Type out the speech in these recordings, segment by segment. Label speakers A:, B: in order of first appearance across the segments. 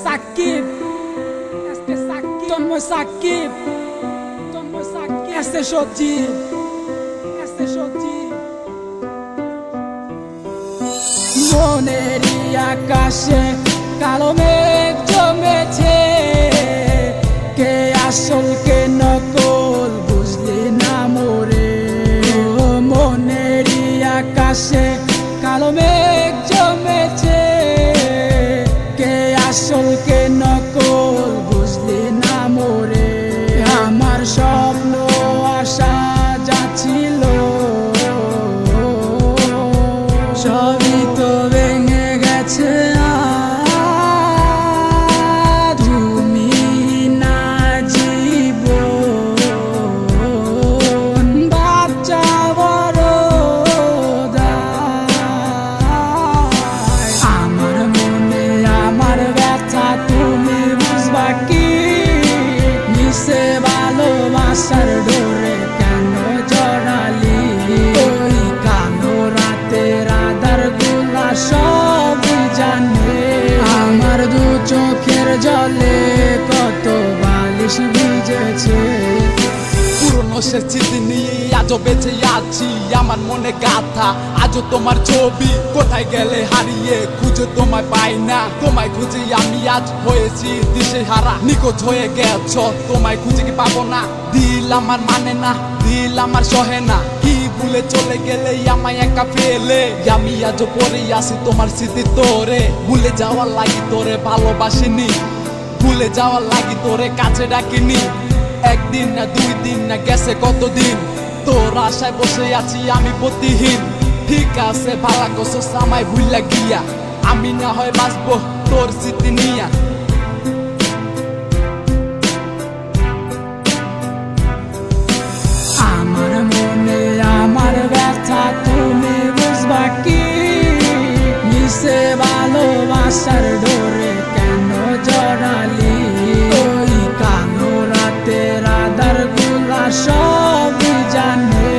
A: সাকিব, তন্ময় সাকিব, এসে সজীব, মনেরই আকাশে কালো মেঘ জমেছে, কে আসল কে নকল বুঝলি না মোরে। মনেরই আকাশে কালো মেঘ জমেছে, কে আসল কে নকল বুঝলি না মোরে। আমার স্বপ্ন আশা যাচ্ছিল সবই তো ভেঙে গেছে। তুমি না জীবন বাচ্চা বড় আমার মনে আমার ব্যথা তুমি বুঝবা কি? মিশে ভালোবাসার ডোরে কেন জড়ালি? ওই কালো রাতের আধার গুলা সবই জানে। আমার দু চোখের জলে কত বালিশ ভিজেছে।
B: পুরনো সে স্মৃতি নিয়ে আজও বেঁচে আছি, আমার মনে গাথা আজও তোমার ছবি। কোথায় গেলে হারিয়ে খুঁজে তোমায় পাই না, তোমায় খুঁজে আমি আজ হয়েছি দিশেহারা। নিখোঁজ হয়ে গেছ, তোমায় খুঁজে কি পাবো না? দিল আমার মানে না, দিল আমার সহে না। কি ভুলে চলে গেলে আমায় একা ফেলে? আমি আজও পরে আসি তোমার স্মৃতি তোরে। ভুলে যাওয়ার লাগি তোরে ভালোবাসিনি, ভুলে যাওয়ার লাগি তোরে কাছে ডাকিনি। একদিন না দুই দিন না গেছে কতদিন, তোর আশায় বসে আছি আমি প্রতিহীন। ঠিক আছে ভালা কসস আমায় ভুইলা গিয়া, আমি না হয় বাঁচবো তোর স্মৃতি নিয়া।
A: আমার মনে আমার ব্যথা তুমি বুঝবা কি? মিশে ভালোবাসার ডোরে কেন জড়ালি? ওই কালো রাতের আধার গুলা সবই জানে।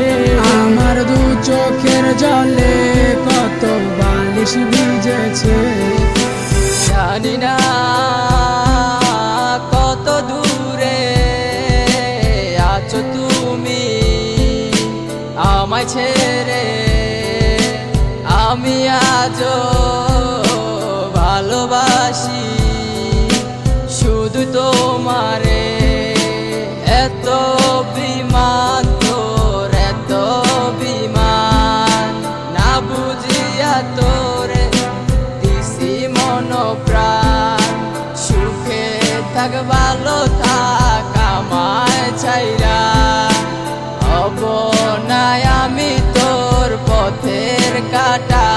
A: আমার দু চোখের জলে কত বালিশ ভিজেছে।
C: জানি না কত দূরে আছো তুমি আমায় ছেড়ে। আমি আজও ভালোবাসি শুধু তোমারে। এত বিমান তোর, এত বিমান না বুঝিয়া তোরে দিছি মন প্রাণ। সুখে থাক ভালো থাক আমায় ছাইরা, হব না আমি তোর পথের কাটা।